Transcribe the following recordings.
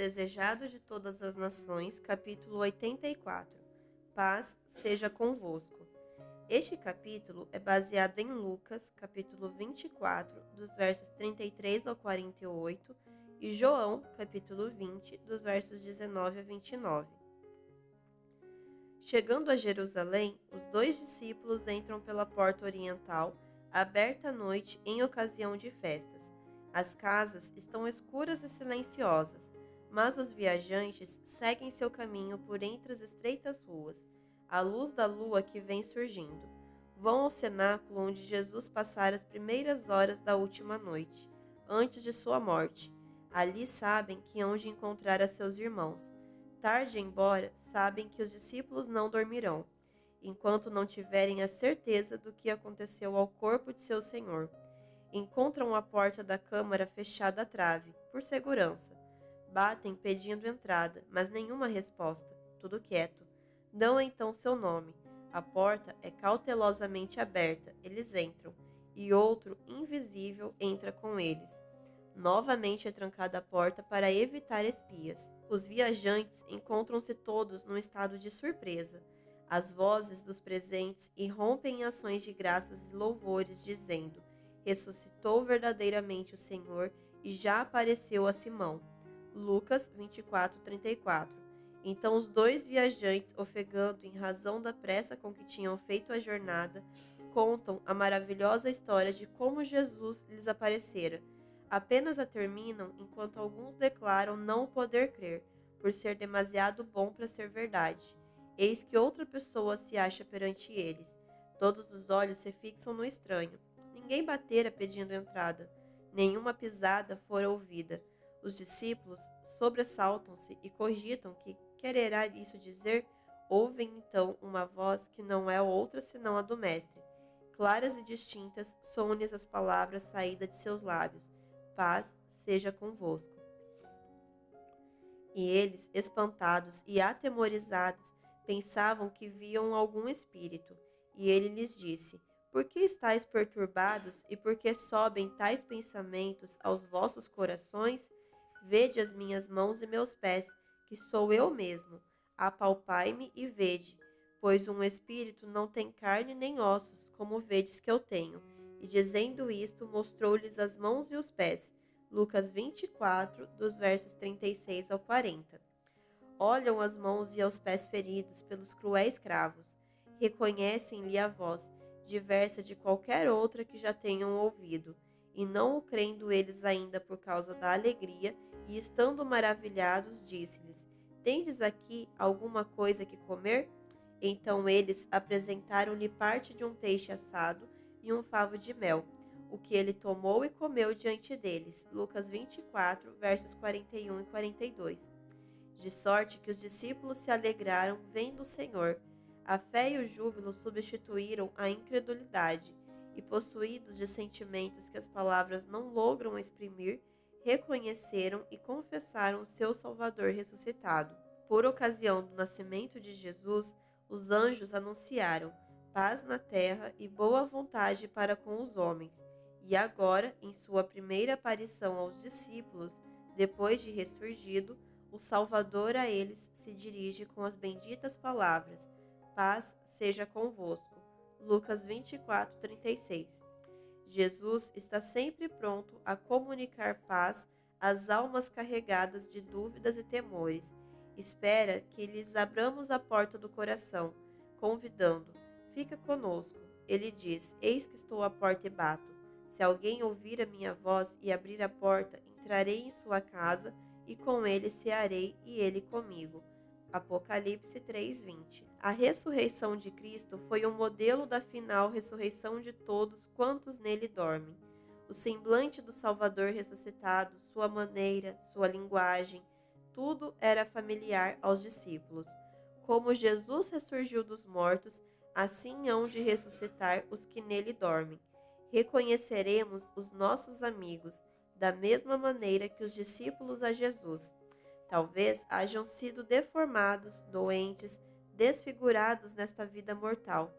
desejado de todas as nações, capítulo 84. Paz seja convosco. Este capítulo é baseado em Lucas, capítulo 24, dos versos 33 ao 48, e João, capítulo 20, dos versos 19 a 29. Chegando a Jerusalém, os 2 discípulos entram pela porta oriental, aberta à noite em ocasião de festas. As casas estão escuras e silenciosas, mas os viajantes seguem seu caminho por entre as estreitas ruas, à luz da lua que vem surgindo. Vão ao cenáculo onde Jesus passara as primeiras horas da última noite, antes de sua morte. Ali sabem que hão de encontrar a seus irmãos. Tarde embora, sabem que os discípulos não dormirão, enquanto não tiverem a certeza do que aconteceu ao corpo de seu Senhor. Encontram a porta da câmara fechada à trave, por segurança. Batem pedindo entrada, mas nenhuma resposta, tudo quieto. Dão então seu nome. A porta é cautelosamente aberta, eles entram, e outro, invisível, entra com eles. Novamente é trancada a porta para evitar espias. Os viajantes encontram-se todos num estado de surpresa. As vozes dos presentes irrompem em ações de graças e louvores, dizendo: ressuscitou verdadeiramente o Senhor e já apareceu a Simão. Lucas 24:34. Então os 2 viajantes, ofegando em razão da pressa com que tinham feito a jornada, contam a maravilhosa história de como Jesus lhes aparecera. Apenas a terminam enquanto alguns declaram não poder crer, por ser demasiado bom para ser verdade. Eis que outra pessoa se acha perante eles. Todos os olhos se fixam no estranho. Ninguém batera pedindo entrada. Nenhuma pisada fora ouvida. Os discípulos sobressaltam-se e cogitam que quererá isso dizer. Ouvem então uma voz que não é outra senão a do Mestre. Claras e distintas soam-lhes as palavras saídas de seus lábios: paz seja convosco. E eles, espantados e atemorizados, pensavam que viam algum espírito. E ele lhes disse: por que estáis perturbados e por que sobem tais pensamentos aos vossos corações? Vede as minhas mãos e meus pés, que sou eu mesmo. Apalpai-me e vede, pois um espírito não tem carne nem ossos, como vedes que eu tenho. E dizendo isto, mostrou-lhes as mãos e os pés. Lucas 24, dos versos 36 ao 40. Olham as mãos e aos pés feridos pelos cruéis cravos. Reconhecem-lhe a voz, diversa de qualquer outra que já tenham ouvido, e não o crendo eles ainda por causa da alegria, e estando maravilhados, disse-lhes: tendes aqui alguma coisa que comer? Então eles apresentaram-lhe parte de um peixe assado e um favo de mel, o que ele tomou e comeu diante deles. Lucas 24, versos 41 e 42. De sorte que os discípulos se alegraram vendo o Senhor. A fé e o júbilo substituíram a incredulidade, e possuídos de sentimentos que as palavras não logram exprimir, reconheceram e confessaram o seu Salvador ressuscitado. Por ocasião do nascimento de Jesus, os anjos anunciaram paz na terra e boa vontade para com os homens. E agora, em sua primeira aparição aos discípulos, depois de ressurgido, o Salvador a eles se dirige com as benditas palavras: paz seja convosco. Lucas 24:36. Jesus está sempre pronto a comunicar paz às almas carregadas de dúvidas e temores. Espera que lhes abramos a porta do coração, convidando: fica conosco. Ele diz: eis que estou à porta e bato. Se alguém ouvir a minha voz e abrir a porta, entrarei em sua casa e com ele cearei e ele comigo. Apocalipse 3:20. A ressurreição de Cristo foi um modelo da final ressurreição de todos quantos nele dormem. O semblante do Salvador ressuscitado, sua maneira, sua linguagem, tudo era familiar aos discípulos. Como Jesus ressurgiu dos mortos, assim hão de ressuscitar os que nele dormem. Reconheceremos os nossos amigos, da mesma maneira que os discípulos a Jesus. Talvez hajam sido deformados, doentes, desfigurados nesta vida mortal,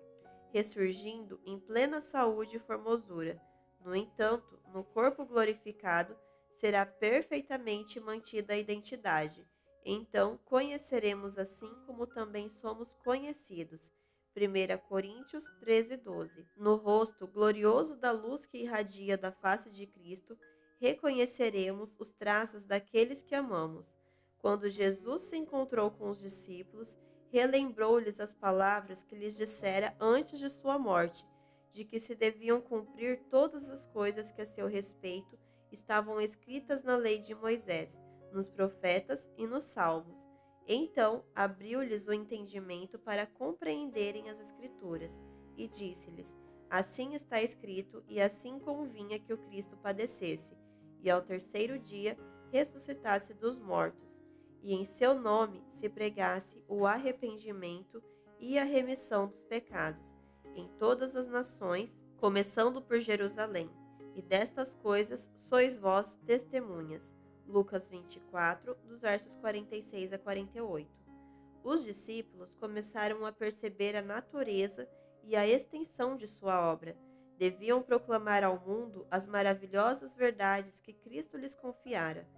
ressurgindo em plena saúde e formosura. No entanto, no corpo glorificado, será perfeitamente mantida a identidade. Então conheceremos assim como também somos conhecidos. 1 Coríntios 13:12. No rosto glorioso da luz que irradia da face de Cristo, reconheceremos os traços daqueles que amamos. Quando Jesus se encontrou com os discípulos, relembrou-lhes as palavras que lhes dissera antes de sua morte, de que se deviam cumprir todas as coisas que a seu respeito estavam escritas na lei de Moisés, nos profetas e nos salmos. Então abriu-lhes o entendimento para compreenderem as Escrituras, e disse-lhes: Assim está escrito, e assim convinha que o Cristo padecesse, e ao terceiro dia ressuscitasse dos mortos, e em seu nome se pregasse o arrependimento e a remissão dos pecados, em todas as nações, começando por Jerusalém. E destas coisas sois vós testemunhas. Lucas 24, dos versos 46 a 48. Os discípulos começaram a perceber a natureza e a extensão de sua obra. Deviam proclamar ao mundo as maravilhosas verdades que Cristo lhes confiara,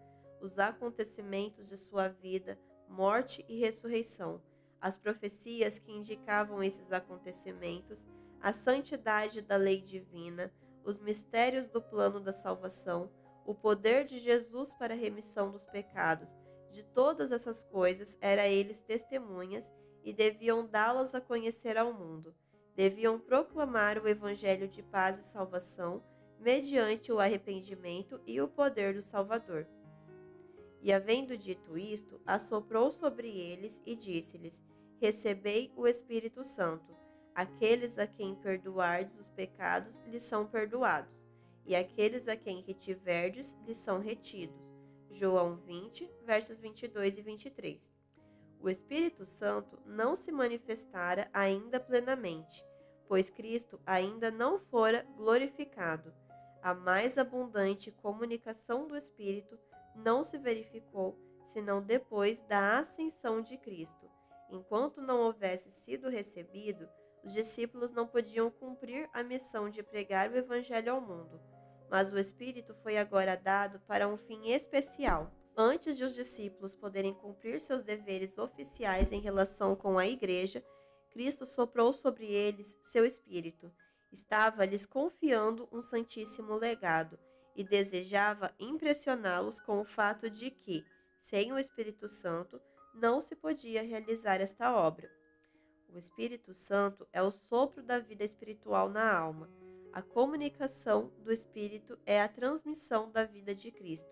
os acontecimentos de sua vida, morte e ressurreição, as profecias que indicavam esses acontecimentos, a santidade da lei divina, os mistérios do plano da salvação, o poder de Jesus para a remissão dos pecados. De todas essas coisas eram eles testemunhas e deviam dá-las a conhecer ao mundo. Deviam proclamar o evangelho de paz e salvação mediante o arrependimento e o poder do Salvador. E havendo dito isto, assoprou sobre eles e disse-lhes: Recebei o Espírito Santo. Aqueles a quem perdoardes os pecados lhes são perdoados, e aqueles a quem retiverdes lhes são retidos. João 20, versos 22 e 23. O Espírito Santo não se manifestara ainda plenamente, pois Cristo ainda não fora glorificado. A mais abundante comunicação do Espírito não se verificou senão depois da ascensão de Cristo. Enquanto não houvesse sido recebido, os discípulos não podiam cumprir a missão de pregar o Evangelho ao mundo, mas o Espírito foi agora dado para um fim especial. Antes de os discípulos poderem cumprir seus deveres oficiais em relação com a Igreja, Cristo soprou sobre eles seu Espírito. Estava-lhes confiando um santíssimo legado e desejava impressioná-los com o fato de que, sem o Espírito Santo, não se podia realizar esta obra. O Espírito Santo é o sopro da vida espiritual na alma. A comunicação do Espírito é a transmissão da vida de Cristo.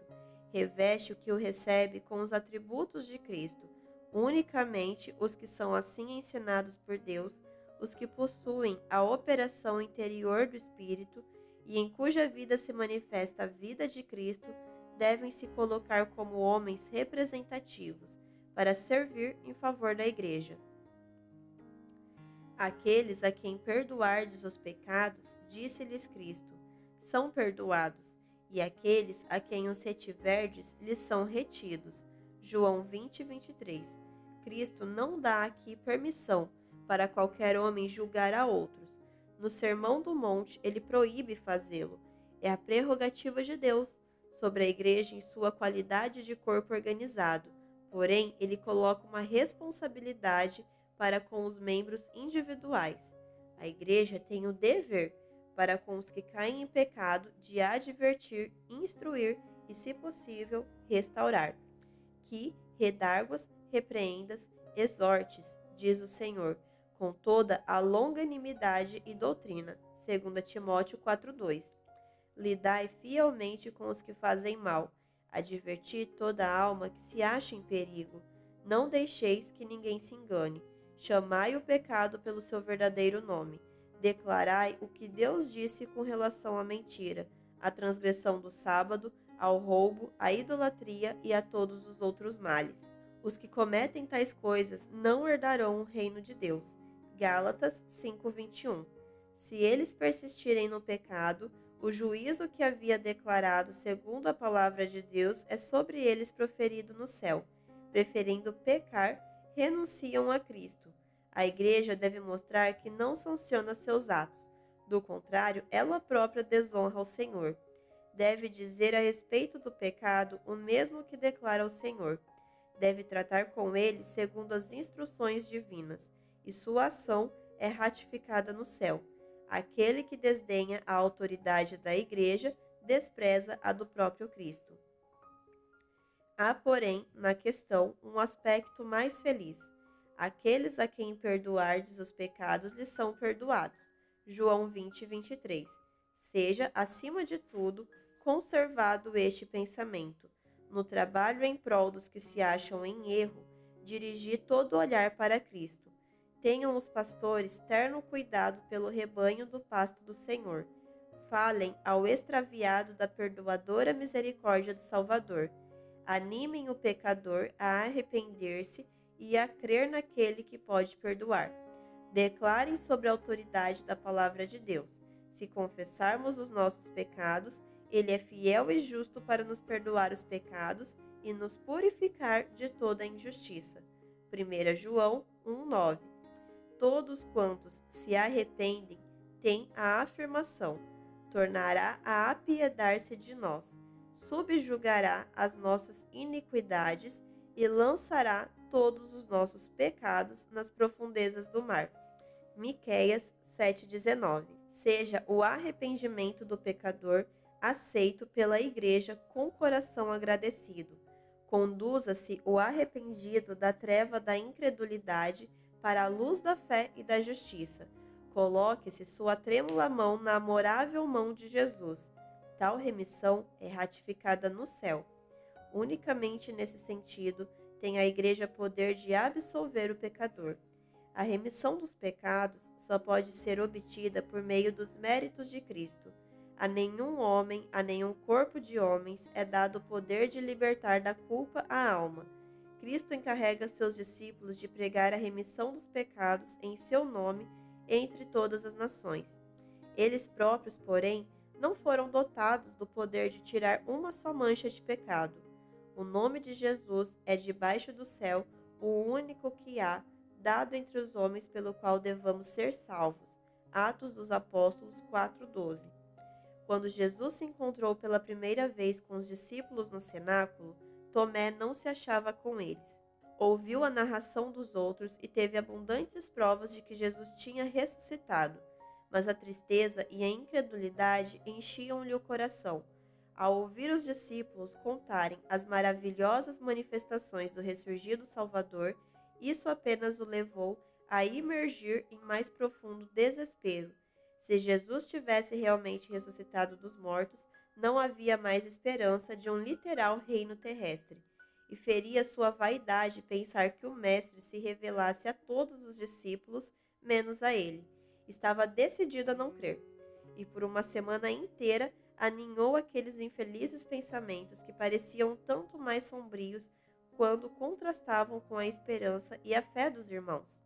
Reveste o que o recebe com os atributos de Cristo. Unicamente os que são assim ensinados por Deus, os que possuem a operação interior do Espírito e em cuja vida se manifesta a vida de Cristo, devem se colocar como homens representativos para servir em favor da Igreja. Aqueles a quem perdoardes os pecados, disse-lhes Cristo, são perdoados, e aqueles a quem os retiverdes lhes são retidos. João 20, 23. Cristo não dá aqui permissão para qualquer homem julgar a outros. No Sermão do Monte, ele proíbe fazê-lo. É a prerrogativa de Deus sobre a Igreja em sua qualidade de corpo organizado. Porém, ele coloca uma responsabilidade para com os membros individuais. A Igreja tem o dever para com os que caem em pecado de advertir, instruir e, se possível, restaurar. Que redarguas, repreendas, exortes, diz o Senhor, com toda a longanimidade e doutrina. 2 Timóteo 4:2. Lidai fielmente com os que fazem mal. Adverti toda a alma que se acha em perigo. Não deixeis que ninguém se engane. Chamai o pecado pelo seu verdadeiro nome. Declarai o que Deus disse com relação à mentira, à transgressão do sábado, ao roubo, à idolatria e a todos os outros males. Os que cometem tais coisas não herdarão o reino de Deus. Gálatas 5:21. Se eles persistirem no pecado, o juízo que havia declarado segundo a palavra de Deus é sobre eles proferido no céu. Preferindo pecar, renunciam a Cristo. A Igreja deve mostrar que não sanciona seus atos. Do contrário, ela própria desonra ao Senhor. deve dizer a respeito do pecado o mesmo que declara o Senhor. Deve tratar com ele segundo as instruções divinas, e sua ação é ratificada no céu. Aquele que desdenha a autoridade da Igreja despreza a do próprio Cristo. Há, porém, na questão um aspecto mais feliz. Aqueles a quem perdoardes os pecados lhes são perdoados. João 20, 23. Seja, acima de tudo, conservado este pensamento. No trabalho em prol dos que se acham em erro, dirigi todo o olhar para Cristo. Tenham os pastores terno cuidado pelo rebanho do pasto do Senhor. Falem ao extraviado da perdoadora misericórdia do Salvador. Animem o pecador a arrepender-se e a crer naquele que pode perdoar. Declarem sobre a autoridade da palavra de Deus. Se confessarmos os nossos pecados, Ele é fiel e justo para nos perdoar os pecados e nos purificar de toda a injustiça. 1 João 1,9. Todos quantos se arrependem têm a afirmação: tornará a apiedar-se de nós, subjugará as nossas iniquidades e lançará todos os nossos pecados nas profundezas do mar. Miqueias 7,19. Seja o arrependimento do pecador aceito pela Igreja com coração agradecido. Conduza-se o arrependido da treva da incredulidade para a luz da fé e da justiça. Coloque-se sua trêmula mão na amorável mão de Jesus. Tal remissão é ratificada no céu. Unicamente nesse sentido tem a Igreja poder de absolver o pecador. A remissão dos pecados só pode ser obtida por meio dos méritos de Cristo. A nenhum homem, a nenhum corpo de homens é dado o poder de libertar da culpa a alma. Cristo encarrega seus discípulos de pregar a remissão dos pecados em seu nome entre todas as nações. Eles próprios, porém, não foram dotados do poder de tirar uma só mancha de pecado. O nome de Jesus é debaixo do céu o único que há, dado entre os homens pelo qual devamos ser salvos. Atos dos Apóstolos 4:12. Quando Jesus se encontrou pela primeira vez com os discípulos no cenáculo, Tomé não se achava com eles. Ouviu a narração dos outros e teve abundantes provas de que Jesus tinha ressuscitado, mas a tristeza e a incredulidade enchiam-lhe o coração. Ao ouvir os discípulos contarem as maravilhosas manifestações do ressurgido Salvador, isso apenas o levou a imergir em mais profundo desespero. Se Jesus tivesse realmente ressuscitado dos mortos, não havia mais esperança de um literal reino terrestre, e feria sua vaidade pensar que o Mestre se revelasse a todos os discípulos, menos a ele. Estava decidido a não crer, e por uma semana inteira aninhou aqueles infelizes pensamentos que pareciam tanto mais sombrios quando contrastavam com a esperança e a fé dos irmãos.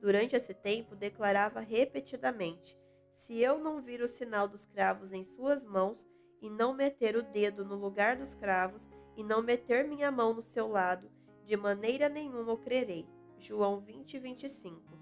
Durante esse tempo, declarava repetidamente: se eu não vir o sinal dos cravos em suas mãos, e não meter o dedo no lugar dos cravos, e não meter minha mão no seu lado, de maneira nenhuma eu crerei. João 20, 25.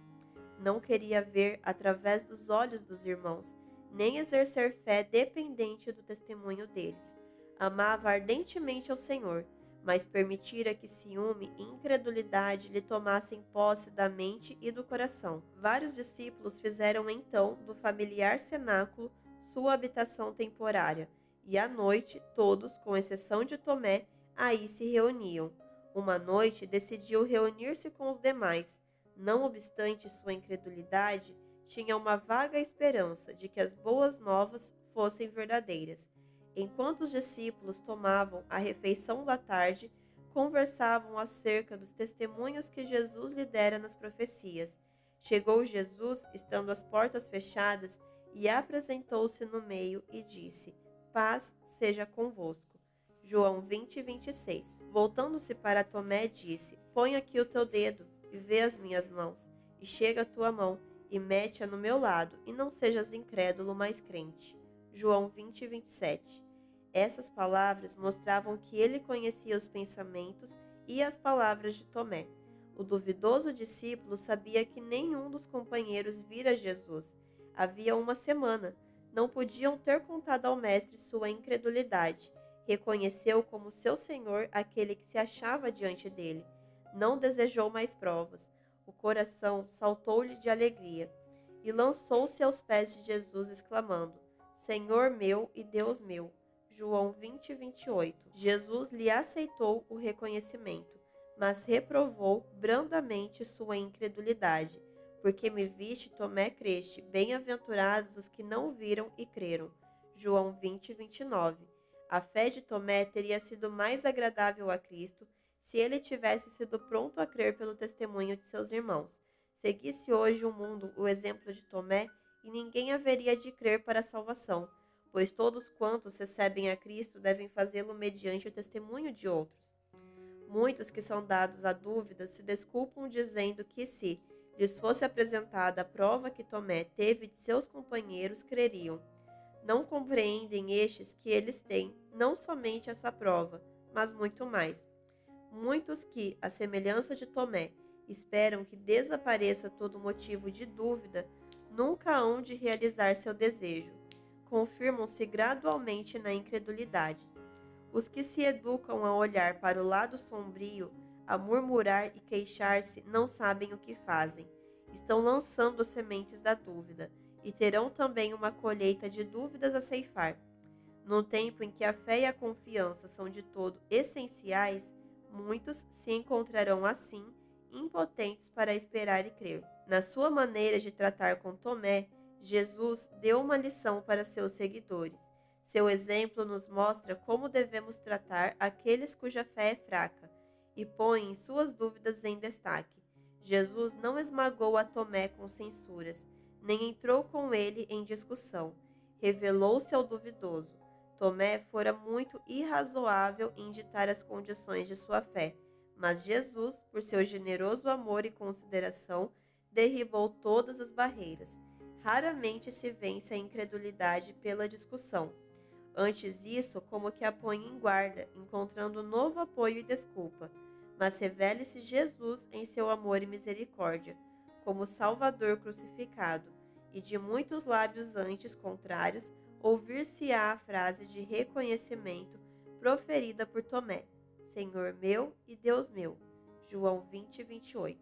Não queria ver através dos olhos dos irmãos, nem exercer fé dependente do testemunho deles. Amava ardentemente ao Senhor, mas permitira que ciúme e incredulidade lhe tomassem posse da mente e do coração. Vários discípulos fizeram então do familiar cenáculo sua habitação temporária, e à noite todos, com exceção de Tomé, aí se reuniam. Uma noite decidiu reunir-se com os demais. Não obstante sua incredulidade, tinha uma vaga esperança de que as boas novas fossem verdadeiras. Enquanto os discípulos tomavam a refeição da tarde, conversavam acerca dos testemunhos que Jesus lhe dera nas profecias. Chegou Jesus, estando as portas fechadas, e apresentou-se no meio e disse: paz seja convosco. João 20, 26. Voltando-se para Tomé, disse: põe aqui o teu dedo e vê as minhas mãos, e chega a tua mão e mete-a no meu lado, e não sejas incrédulo, mas crente. João 20, 27. Essas palavras mostravam que ele conhecia os pensamentos e as palavras de Tomé. O duvidoso discípulo sabia que nenhum dos companheiros vira Jesus. Havia uma semana. não podiam ter contado ao mestre sua incredulidade. Reconheceu como seu senhor aquele que se achava diante dele. Não desejou mais provas. O coração saltou-lhe de alegria e lançou-se aos pés de Jesus, exclamando: Senhor meu e Deus meu. João 20, 28. Jesus lhe aceitou o reconhecimento, mas reprovou brandamente sua incredulidade. Porque me viste, Tomé, creste. Bem-aventurados os que não viram e creram. João 20, 29. A fé de Tomé teria sido mais agradável a Cristo se ele tivesse sido pronto a crer pelo testemunho de seus irmãos. Seguisse hoje o mundo o exemplo de Tomé, e ninguém haveria de crer para a salvação, pois todos quantos recebem a Cristo devem fazê-lo mediante o testemunho de outros. Muitos que são dados a dúvidas se desculpam dizendo que se lhes fosse apresentada a prova que Tomé teve de seus companheiros, creriam. Não compreendem estes que eles têm não somente essa prova, mas muito mais. Muitos que, à semelhança de Tomé, esperam que desapareça todo motivo de dúvida, nunca hão de realizar seu desejo. Confirmam-se gradualmente na incredulidade. Os que se educam a olhar para o lado sombrio, a murmurar e queixar-se, não sabem o que fazem. Estão lançando sementes da dúvida, e terão também uma colheita de dúvidas a ceifar. No tempo em que a fé e a confiança são de todo essenciais, muitos se encontrarão assim, impotentes para esperar e crer. Na sua maneira de tratar com Tomé, Jesus deu uma lição para seus seguidores. Seu exemplo nos mostra como devemos tratar aqueles cuja fé é fraca e põe suas dúvidas em destaque. Jesus não esmagou a Tomé com censuras, nem entrou com ele em discussão. Revelou-se ao duvidoso. Tomé fora muito irrazoável em ditar as condições de sua fé, mas Jesus, por seu generoso amor e consideração, derribou todas as barreiras. Raramente se vence a incredulidade pela discussão. Antes isso, como que a põe em guarda, encontrando novo apoio e desculpa. Mas revele-se Jesus em seu amor e misericórdia, como Salvador crucificado, e de muitos lábios antes contrários, ouvir-se-á a frase de reconhecimento proferida por Tomé: Senhor meu e Deus meu. João 20, 28.